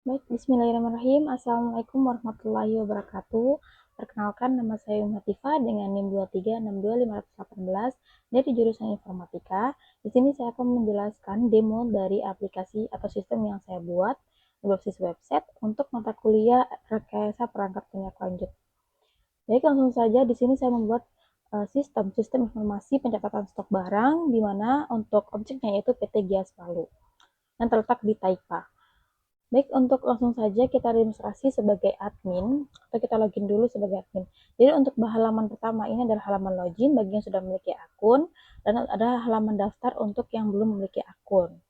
Baik, bismillahirrahmanirrahim. Assalamualaikum warahmatullahi wabarakatuh. Perkenalkan, nama saya Latifah dengan NIM 2362518 dari jurusan Informatika. Di sini saya akan menjelaskan demo dari aplikasi atau sistem yang saya buat berbasis website untuk mata kuliah rekayasa perangkat tindak lanjut. Baik, langsung saja di sini saya membuat sistem informasi pencatatan stok barang di mana untuk objeknya yaitu PT Gias Palu yang terletak di Taipa. Baik, untuk langsung saja kita registrasi sebagai admin, atau kita login dulu sebagai admin. Jadi untuk halaman pertama ini adalah halaman login bagi yang sudah memiliki akun, dan ada halaman daftar untuk yang belum memiliki akun.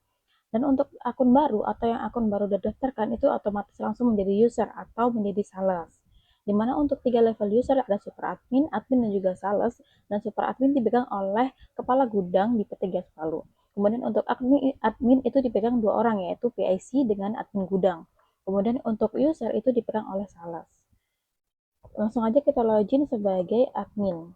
Dan untuk akun baru atau yang akun baru didaftarkan itu otomatis langsung menjadi user atau menjadi sales. Dimana untuk 3 level user ada super admin, admin dan juga sales, dan super admin dipegang oleh kepala gudang di PT Gas Palu. Kemudian untuk admin itu dipegang 2 orang yaitu PIC dengan admin gudang. Kemudian untuk user itu dipegang oleh sales. Langsung aja kita login sebagai admin.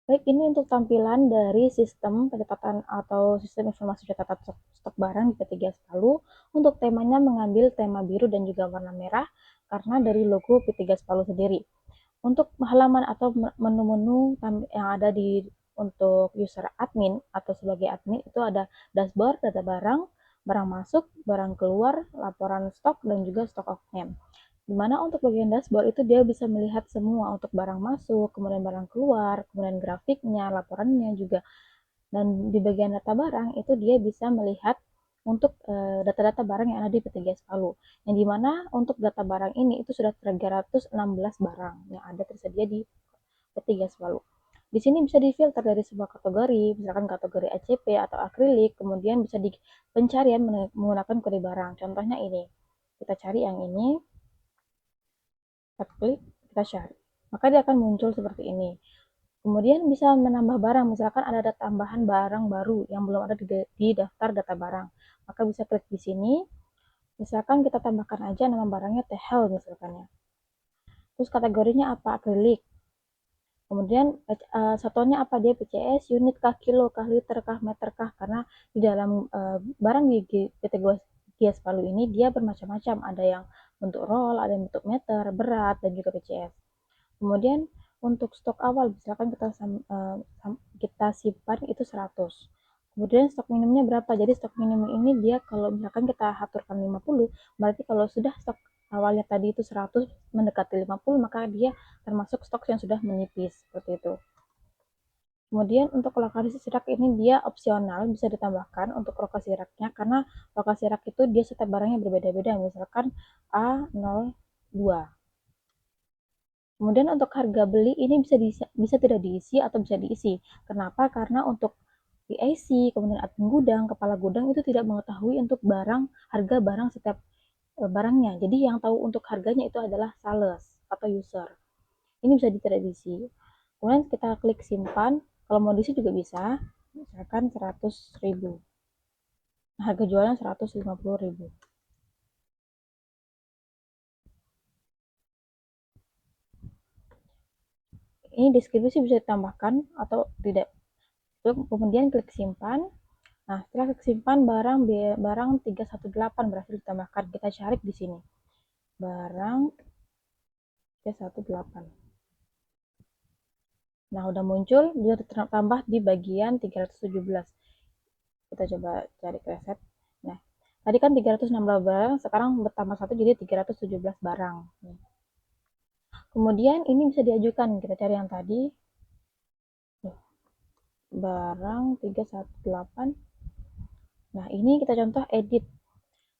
Baik, ini untuk tampilan dari sistem pencatatan atau sistem informasi catatan stok barang di PT Gas Palu. Untuk temanya mengambil tema biru dan juga warna merah karena dari logo PT Gas Palu sendiri. Untuk halaman atau menu-menu yang ada di untuk user admin atau sebagai admin itu ada dashboard, data barang, barang masuk, barang keluar, laporan stok, dan juga stock of name. Dimana untuk bagian dashboard itu dia bisa melihat semua untuk barang masuk, kemudian barang keluar, kemudian grafiknya, laporannya juga. Dan di bagian data barang itu dia bisa melihat untuk data-data barang yang ada di PT Gas Palu. Yang dimana untuk data barang ini itu sudah 316 barang yang ada tersedia di PT Gas Palu. Di sini bisa difilter dari sebuah kategori, misalkan kategori ACP atau akrilik, kemudian bisa di pencarian menggunakan kode barang. Contohnya ini, kita cari yang ini, kita klik, kita cari. Maka dia akan muncul seperti ini. Kemudian bisa menambah barang, misalkan ada tambahan barang baru yang belum ada di daftar data barang. Maka bisa klik di sini, misalkan kita tambahkan aja nama barangnya tehel misalkan ya. Terus kategorinya apa? Akrilik. Kemudian satuannya apa? Dia PCS, unit kah, kilo kah, liter kah, meter kah? Karena di dalam barang di PT Gias Palu ini dia bermacam-macam. Ada yang bentuk roll, ada yang bentuk meter, berat, dan juga PCS. Kemudian untuk stok awal misalkan kita simpan itu 100. Kemudian stok minimumnya berapa? Jadi stok minimum ini dia kalau misalkan kita aturkan 50, berarti kalau sudah stok awalnya tadi itu 100 mendekati 50, maka dia termasuk stok yang sudah menipis seperti itu. Kemudian untuk lokasi rak ini dia opsional, bisa ditambahkan untuk lokasi raknya karena lokasi rak itu dia setiap barangnya berbeda-beda, misalkan A02. Kemudian untuk harga beli ini bisa tidak diisi atau bisa diisi. Kenapa? Karena untuk PIC, kemudian admin gudang, kepala gudang itu tidak mengetahui untuk harga barang setiap barangnya. Jadi yang tahu untuk harganya itu adalah sales atau user. Ini bisa tidak diisi. Kemudian kita klik simpan. Kalau mau diisi juga bisa. Misalkan 100.000. Harga jualnya 150.000. Ini deskripsi bisa ditambahkan atau tidak. Kemudian klik simpan. Nah, setelah klik simpan barang 318 berhasil ditambahkan. Kita cari di sini. Barang 318. Nah, udah muncul, dia tertambah di bagian 317. Kita coba cari reset. Nah, tadi kan 316 barang, sekarang bertambah satu jadi 317 barang. Kemudian ini bisa diajukan, kita cari yang tadi. Barang 318. Nah, ini kita contoh edit.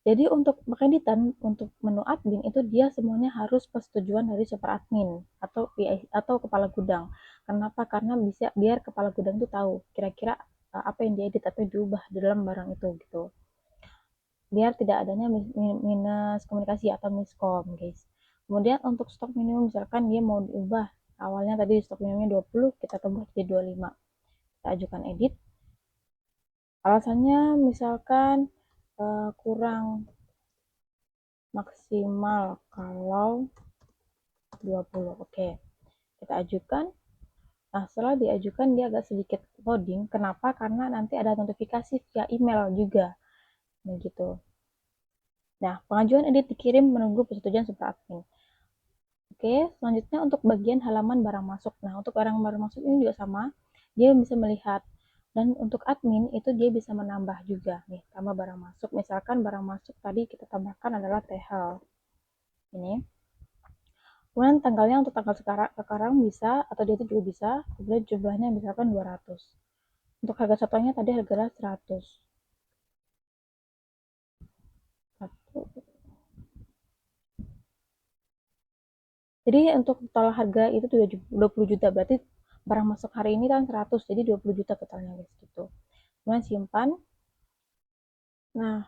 Jadi untuk pengeditan untuk menu admin itu dia semuanya harus persetujuan dari super admin atau PI atau kepala gudang. Kenapa? Karena bisa biar kepala gudang itu tahu kira-kira apa yang diedit atau diubah di dalam barang itu gitu. Biar tidak adanya minus komunikasi atau miskom, guys. Kemudian untuk stok minimum misalkan dia mau diubah. Awalnya tadi stok minimumnya 20, kita tambah jadi 25. Kita ajukan edit. Alasannya misalkan kurang maksimal kalau 20. Oke, kita ajukan. Nah, setelah diajukan dia agak sedikit loading. Kenapa? Karena nanti ada notifikasi via email juga. Nah, gitu. Nah, pengajuan edit dikirim menunggu persetujuan super admin. Oke, selanjutnya untuk bagian halaman barang masuk. Nah, untuk barang masuk ini juga sama. Dia bisa melihat. Dan untuk admin itu dia bisa menambah juga. Nih, tambah barang masuk. Misalkan barang masuk tadi kita tambahkan adalah tehel. Ini. Kemudian tanggalnya untuk tanggal sekarang bisa, atau dia itu juga bisa. Kemudian jumlahnya misalkan 200. Untuk harga satuannya tadi harganya 100. Jadi untuk total harga itu 20 juta, berarti barang masuk hari ini kan 100, jadi 20 juta totalnya guys gitu. Kemudian simpan. Nah,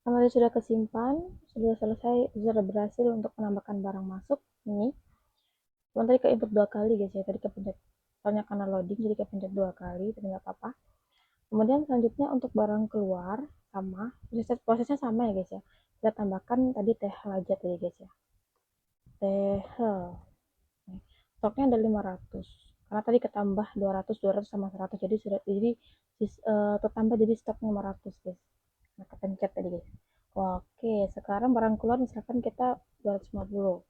kalau sudah kesimpan, sudah selesai, sudah berhasil untuk menambahkan barang masuk ini. Cuman tadi ke input 2 kali guys ya, tadi kepencet, soalnya karena loading jadi kepencet 2 kali, tapi nggak apa-apa. Kemudian selanjutnya untuk barang keluar sama, prosesnya sama ya guys ya. Kita tambahkan tadi tehel aja tadi guys ya. Tehel. Stoknya ada 500. Karena tadi ketambah 200 sama 100 jadi sudah tertambah jadi stoknya 500 guys. Nah, kepencet tadi guys. Oke, sekarang barang keluar misalkan kita 250.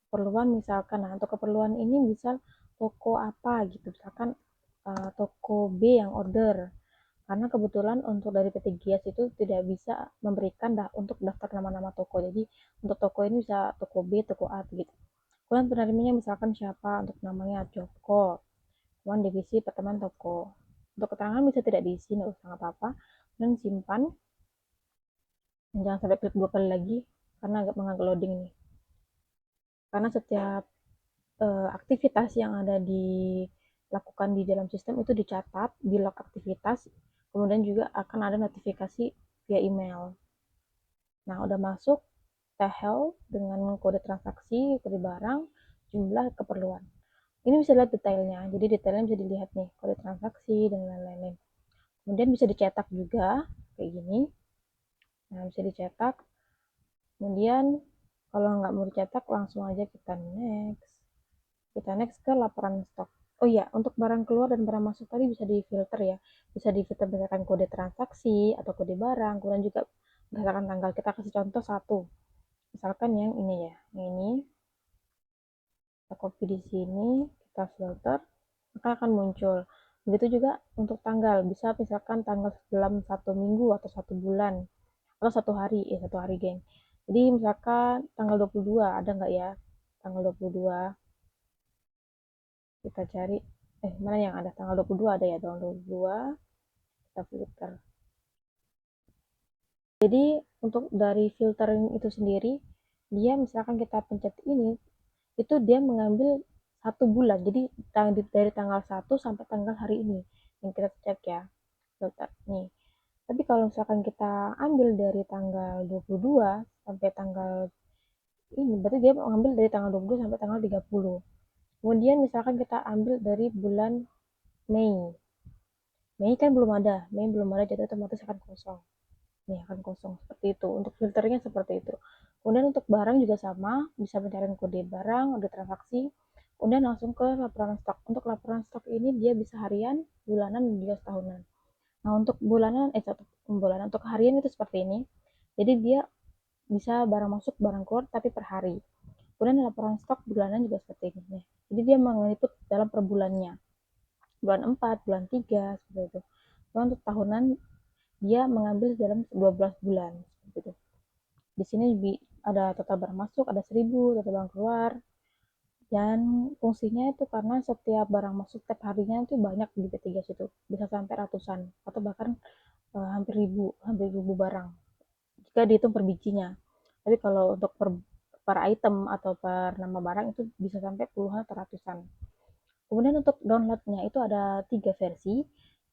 Keperluan misalkan, nah untuk keperluan ini misal toko apa gitu, misalkan toko B yang order. Karena kebetulan untuk dari PT Gias itu tidak bisa memberikan untuk daftar nama-nama toko. Jadi untuk toko ini bisa toko B, toko A gitu. Kemudian penerimanya misalkan siapa, untuk namanya Joko. Kemudian divisi pertemuan toko. Untuk keterangan bisa tidak diisi, nggak usah apa-apa. Dan simpan. Dan jangan sampai klik 2 kali lagi karena agak mengganggu loading nih. Karena setiap aktivitas yang ada dilakukan di dalam sistem itu dicatat, di log aktivitas, kemudian juga akan ada notifikasi via email. Nah, udah masuk tehel dengan kode transaksi, kode barang, jumlah keperluan. Ini bisa lihat detailnya, jadi detailnya bisa dilihat nih, kode transaksi dan lain-lain. Kemudian bisa dicetak juga, kayak gini. Nah, bisa dicetak. Kemudian kalau nggak mau dicetak, langsung aja kita next. Kita next ke laporan stok. Oh iya, untuk barang keluar dan barang masuk tadi bisa difilter ya. Bisa difilter berdasarkan kode transaksi atau kode barang, kemudian juga berdasarkan tanggal. Kita kasih contoh satu. Misalkan yang ini ya, yang ini. Kita copy di sini, kita filter, maka akan muncul. Begitu juga untuk tanggal, bisa misalkan tanggal dalam 1 minggu atau 1 bulan, atau 1 hari, ya 1 hari geng. Jadi misalkan tanggal 22, ada nggak ya? Tanggal 22, kita cari, mana yang ada tanggal 22 ada ya, tanggal 22, kita filter. Jadi untuk dari filtering itu sendiri, dia misalkan kita pencet ini, itu dia mengambil 1 bulan. Jadi dari tanggal 1 sampai tanggal hari ini yang kita cek ya. Filter nih. Tapi kalau misalkan kita ambil dari tanggal 22 sampai tanggal ini, berarti dia mengambil dari tanggal 22 sampai tanggal 30. Kemudian misalkan kita ambil dari bulan Mei. Mei kan belum ada. Mei belum ada, jadi otomatis akan kosong. Nih akan kosong seperti itu. Untuk filternya seperti itu. Kemudian untuk barang juga sama, bisa mencari kode barang, kode transaksi, kemudian langsung ke laporan stok. Untuk laporan stok ini dia bisa harian, bulanan, dan juga setahunan. Nah untuk bulanan, untuk harian itu seperti ini. Jadi dia bisa barang masuk, barang keluar, tapi per hari. Kemudian laporan stok bulanan juga seperti ini. Nih. Jadi dia meliput dalam per bulannya. Bulan 4, bulan 3, seperti itu. Kemudian untuk tahunan, dia mengambil dalam 12 bulan. Seperti itu. Di sini ada total barang masuk, ada 1000, total barang keluar. Dan fungsinya itu karena setiap barang masuk setiap harinya itu banyak di P3 itu. Bisa sampai ratusan atau bahkan hampir ribu barang. Jika dihitung per bijinya. Tapi kalau untuk per item atau per nama barang itu bisa sampai puluhan atau ratusan. Kemudian untuk downloadnya itu ada 3 versi.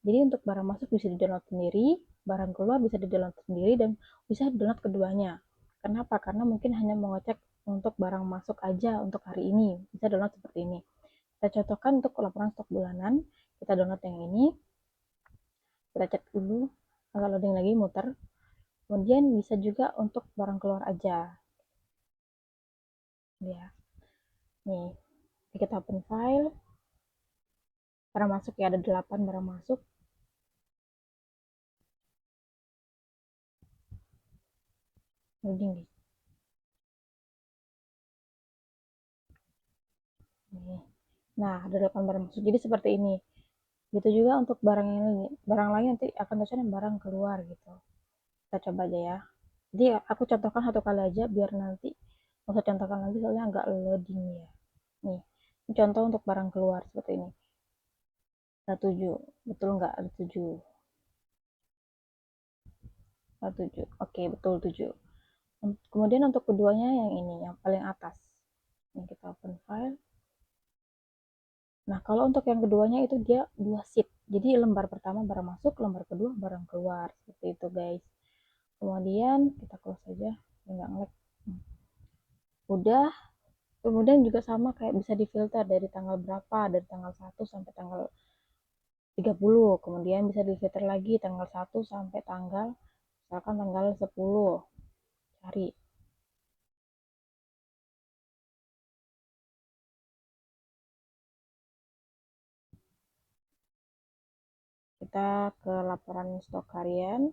Jadi untuk barang masuk bisa di-download sendiri, barang keluar bisa di-download sendiri, dan bisa di-download keduanya. Kenapa? Karena mungkin hanya mau ngecek untuk barang masuk aja untuk hari ini, bisa download seperti ini. Kita contohkan untuk laporan stok bulanan, kita download yang ini, kita cek dulu, agak loading lagi, muter. Kemudian bisa juga untuk barang keluar aja. Ya. Nih, kita open file. barang masuk ya, ada 8 barang masuk. Loading nih. Nah, ada 8 barang masuk. Jadi seperti ini. Gitu juga untuk barang yang ini. Barang lain nanti akan tulisannya barang keluar gitu. Kita coba aja ya. Jadi aku contohkan satu kali aja biar nanti nggak usah contohkan lagi soalnya agak loading ya. Nih, ini contoh untuk barang keluar seperti ini. Ada 7. Betul nggak? Ada 7. Ada 7. Oke, betul 7. Kemudian untuk keduanya yang ini, yang paling atas. Ini kita open file. Nah, kalau untuk yang keduanya itu dia 2 sheet. Jadi lembar pertama barang masuk, lembar kedua barang keluar. Seperti itu, guys. Kemudian kita close saja, nggak ngelag. Udah. Kemudian juga sama kayak bisa difilter dari tanggal berapa, dari tanggal 1 sampai tanggal 30. Kemudian bisa difilter lagi tanggal 1 sampai tanggal misalkan tanggal 10. Cari. Kita ke laporan stok harian.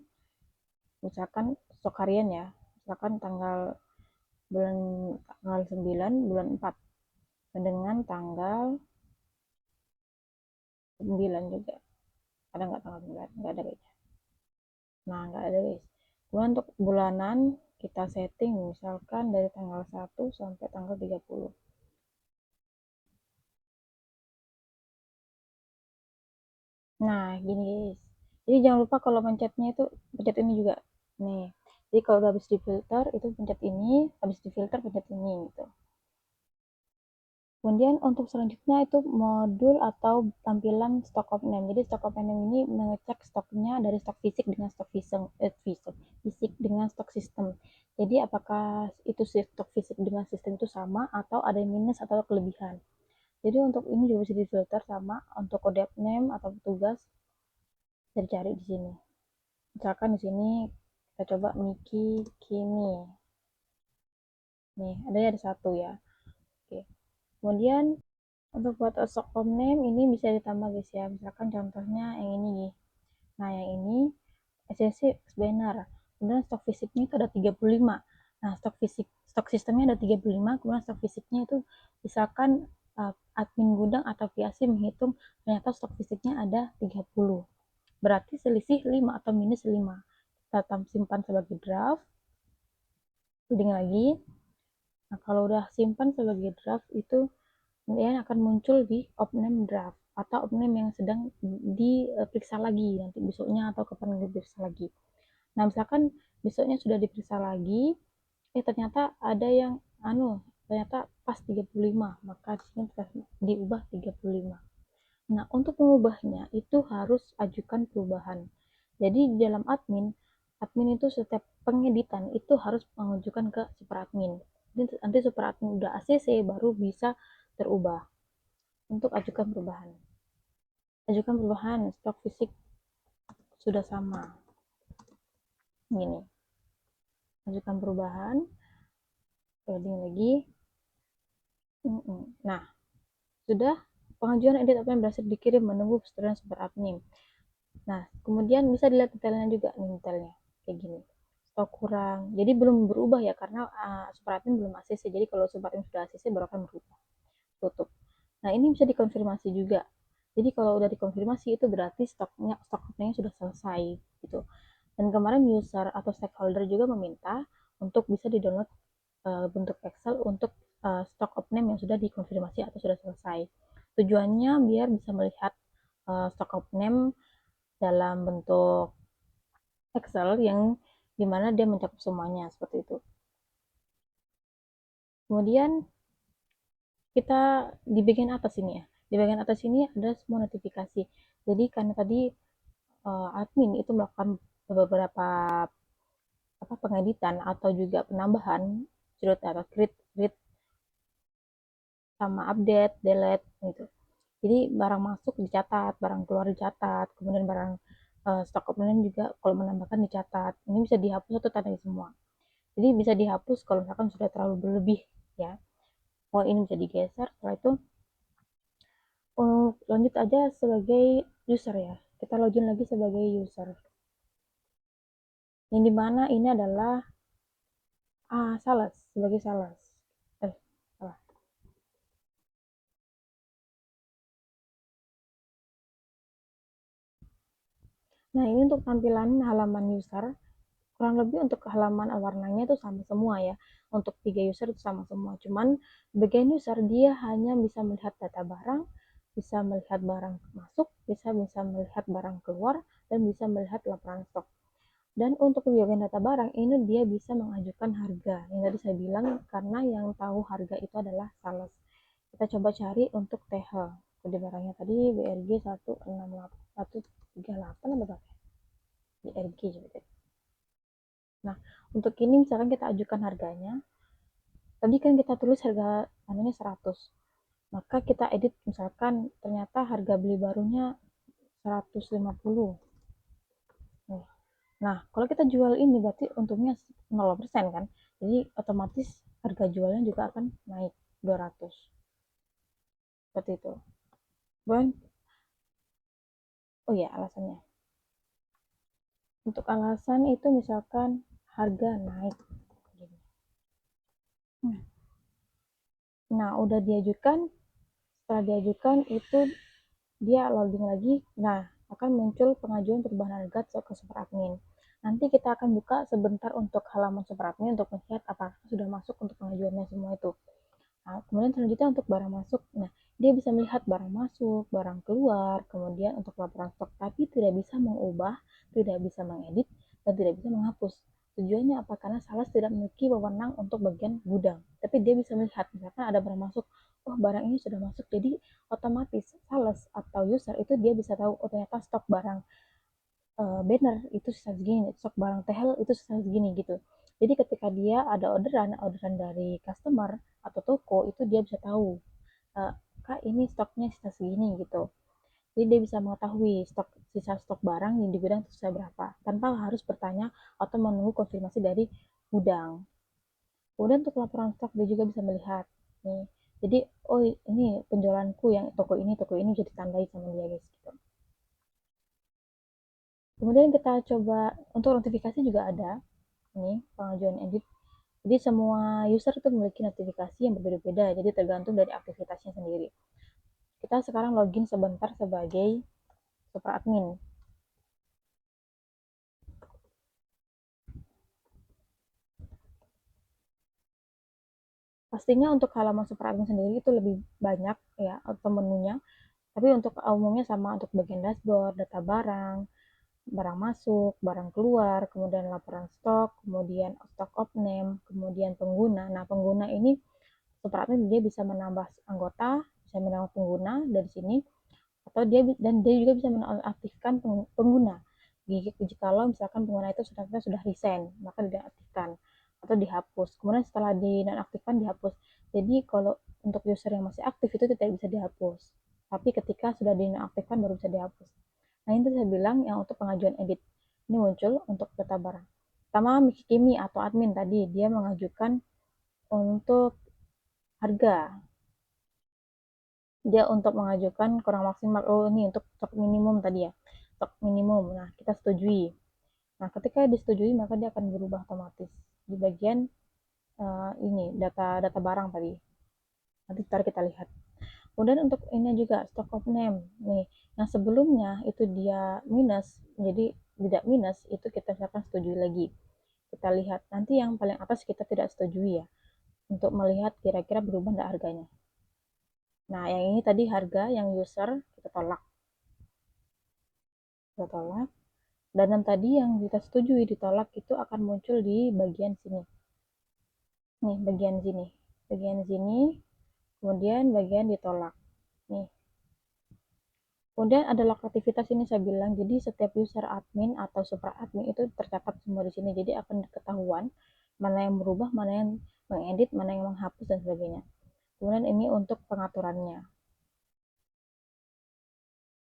Misalkan stok harian ya. Misalkan bulan tanggal 9 bulan 4 dengan tanggal 9 juga. Ada nggak tanggal 9? Nggak ada guys. Nah, nggak ada guys. Kemudian untuk bulanan kita setting misalkan dari tanggal 1 sampai tanggal 30. Nah, gini guys. Jadi jangan lupa kalau pencetnya itu pencet ini juga. Nih. Jadi kalau udah habis difilter itu pencet ini, habis difilter pencet ini gitu. Kemudian untuk selanjutnya itu modul atau tampilan stock of name. Jadi stock of name ini mengecek stoknya dari stok fisik dengan stok fisik dengan stok sistem. Jadi apakah itu stok fisik dengan sistem itu sama atau ada minus atau kelebihan. Jadi untuk ini juga bisa difilter sama untuk kode name atau petugas bisa dicari di sini. Misalkan di sini kita coba Miki Kimi. Nih, ada satu ya. Oke. Kemudian untuk buat stock of name ini bisa ditambah guys ya. Misalkan contohnya yang ini. Nah, yang ini SCC banner. Kemudian stok fisiknya itu ada 35. Nah, stok sistemnya ada 35, kemudian stok fisiknya itu misalkan admin gudang atau PAC menghitung ternyata stok fisiknya ada 30. Berarti selisih 5 atau minus 5. Kita simpan sebagai draft. Loading lagi. Nah, kalau udah simpan sebagai draft itu kemudian akan muncul di opening draft atau opening yang sedang diperiksa lagi nanti besoknya atau kapan diperiksa lagi. Nah, misalkan besoknya sudah diperiksa lagi, ternyata ada yang ternyata pas 35, maka di sini diubah 35. Nah, untuk mengubahnya itu harus ajukan perubahan. Jadi di dalam admin itu setiap pengeditan itu harus mengajukan ke super admin. Nanti super admin udah ACC baru bisa terubah. Untuk ajukan perubahan. Ajukan perubahan stok fisik sudah sama. Gini. Ajukan perubahan. Loading lagi. Nah, sudah pengajuan edit apa yang berhasil dikirim menunggu setelah super admin. Nah, kemudian bisa dilihat detailnya juga nih detailnya kayak gini. Stok kurang. Jadi belum berubah ya karena super admin belum ACC. Jadi kalau super admin sudah ACC baru akan berubah. Tutup. Nah, ini bisa dikonfirmasi juga. Jadi kalau udah dikonfirmasi itu berarti stoknya sudah selesai gitu. Dan kemarin user atau stakeholder juga meminta untuk bisa di-download bentuk Excel untuk stock of name yang sudah dikonfirmasi atau sudah selesai. Tujuannya biar bisa melihat stock of name dalam bentuk Excel yang dimana dia mencakup semuanya seperti itu. Kemudian kita di bagian atas ini ya. Di bagian atas ini ada semua notifikasi. Jadi karena tadi admin itu melakukan beberapa pengeditan atau juga penambahan atau create sama update, delete gitu. Jadi barang masuk dicatat, barang keluar dicatat, kemudian barang stok komponen juga kalau menambahkan dicatat. Ini bisa dihapus atau tandai semua. Jadi bisa dihapus kalau misalkan sudah terlalu berlebih ya. Oh, ini bisa digeser. Setelah itu Lanjut aja sebagai user ya. Kita login lagi sebagai user. Yang dimana ini adalah sales, sebagai sales. Salah. Nah, ini untuk tampilan halaman user. Kurang lebih untuk halaman warnanya itu sama semua ya. Untuk 3 user itu sama semua. Cuman bagian user dia hanya bisa melihat data barang, bisa melihat barang masuk, bisa bisa melihat barang keluar, dan bisa melihat laporan stok. Dan untuk bagian data barang ini dia bisa mengajukan harga. Yang tadi saya bilang karena yang tahu harga itu adalah sales. Kita coba cari untuk TH. Kode barangnya tadi BRG 138 atau berapa? BRG juga. Nah, untuk ini misalkan kita ajukan harganya. Tadi kan kita tulis harga anunya 100. Maka kita edit misalkan ternyata harga beli barunya 150. Nah, kalau kita jual ini berarti untungnya 0% kan. Jadi otomatis harga jualnya juga akan naik 200. Seperti itu. Bon, oh ya alasannya. Untuk alasan itu misalkan harga naik. Nah, udah diajukan, setelah diajukan itu dia loading lagi. Nah, akan muncul pengajuan perubahan harga ke super admin. Nanti kita akan buka sebentar untuk halaman super admin untuk melihat apakah sudah masuk untuk pengajuannya semua itu. Nah, kemudian selanjutnya untuk barang masuk. Nah, dia bisa melihat barang masuk, barang keluar, kemudian untuk laporan stok, tapi tidak bisa mengubah, tidak bisa mengedit, dan tidak bisa menghapus. Tujuannya apa? Karena sales tidak memiliki wewenang untuk bagian gudang. Tapi dia bisa melihat, misalkan ada barang masuk, oh barang ini sudah masuk, jadi otomatis sales atau user itu dia bisa tahu, oh ternyata stok barang banner itu sisa segini, stok barang tehel itu sisa segini gitu. Jadi ketika dia ada orderan dari customer atau toko itu dia bisa tahu, uh, kak ini stoknya sisa segini gitu. Jadi dia bisa mengetahui sisa stok barang yang di gudang itu sisa berapa tanpa harus bertanya atau menunggu konfirmasi dari gudang. Kemudian untuk laporan stok dia juga bisa melihat nih. Jadi oh ini penjualanku yang toko ini jadi tandai sama dia guys gitu. Kemudian kita coba untuk notifikasi juga ada. Ini pengajuan edit. Jadi semua user itu memiliki notifikasi yang berbeda-beda, jadi tergantung dari aktivitasnya sendiri. Kita sekarang login sebentar sebagai super admin. Pastinya untuk halaman super admin sendiri itu lebih banyak ya atau menunya, tapi untuk umumnya sama untuk bagian dashboard, data barang, barang masuk, barang keluar, kemudian laporan stok, kemudian stok off-name, kemudian pengguna. Nah, pengguna ini super admin dia bisa menambah anggota, bisa menambah pengguna dari sini, atau dia juga bisa menonaktifkan pengguna. Jikalau misalkan pengguna itu sudah resign, maka dinonaktifkan atau dihapus. Kemudian setelah dinonaktifkan dihapus. Jadi kalau untuk user yang masih aktif itu tidak bisa dihapus. Tapi ketika sudah dinonaktifkan baru bisa dihapus. Nah, itu saya bilang yang untuk pengajuan edit. Ini muncul untuk data barang. Pertama, Kimi atau admin tadi dia mengajukan untuk harga. Dia untuk mengajukan kurang maksimal, oh ini untuk stok minimum tadi ya, stok minimum. Nah, kita setujui. Nah, ketika disetujui maka dia akan berubah otomatis di bagian ini data data barang tadi. Nanti ntar kita lihat. Kemudian untuk ini juga stock of name nih, yang sebelumnya itu dia minus jadi tidak minus, itu kita misalkan setujui lagi. Kita lihat nanti yang paling atas kita tidak setujui ya, untuk melihat kira-kira berubah enggak harganya. Nah, yang ini tadi harga yang user kita tolak. Kita tolak. Dan yang tadi yang kita setujui ditolak itu akan muncul di bagian sini. Nih, bagian sini. Bagian sini, kemudian bagian ditolak. Nih. Kemudian ada log aktivitas ini saya bilang, jadi setiap user admin atau super admin itu tercatat semua di sini. Jadi akan ketahuan mana yang berubah, mana yang mengedit, mana yang menghapus dan sebagainya. Kemudian ini untuk pengaturannya.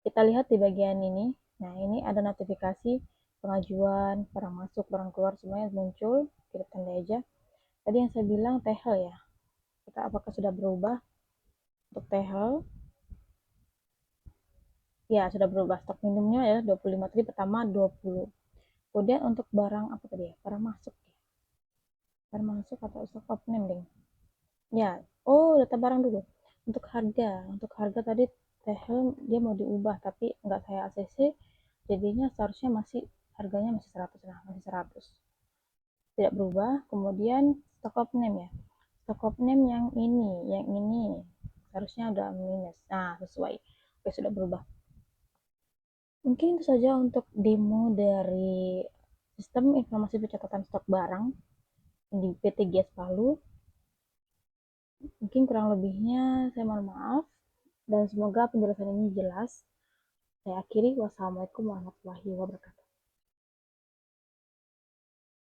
Kita lihat di bagian ini. Nah, ini ada notifikasi pengajuan, barang masuk, barang keluar, semuanya muncul. Kita tanda aja. Tadi yang saya bilang tehel ya. Kita apakah sudah berubah untuk tehel? Ya, sudah berubah. Stok minimumnya ya 25 tadi, pertama 20. Kemudian untuk barang apa tadi ya? Barang masuk ya. Barang masuk atau stok opening ding. Ya, oh data barang dulu. Untuk harga tadi Tehel dia mau diubah tapi nggak saya ACC, jadinya seharusnya masih harganya masih 100, nah masih 100. Tidak berubah. Kemudian stok of name ya. Stok of name yang ini seharusnya udah minus. Nah, sesuai. Oke, sudah berubah. Mungkin itu saja untuk demo dari sistem informasi pencatatan stok barang di PT Gias Palu. Mungkin kurang lebihnya saya mohon maaf dan semoga penjelasan ini jelas. Saya akhiri. Wassalamualaikum warahmatullahi wabarakatuh.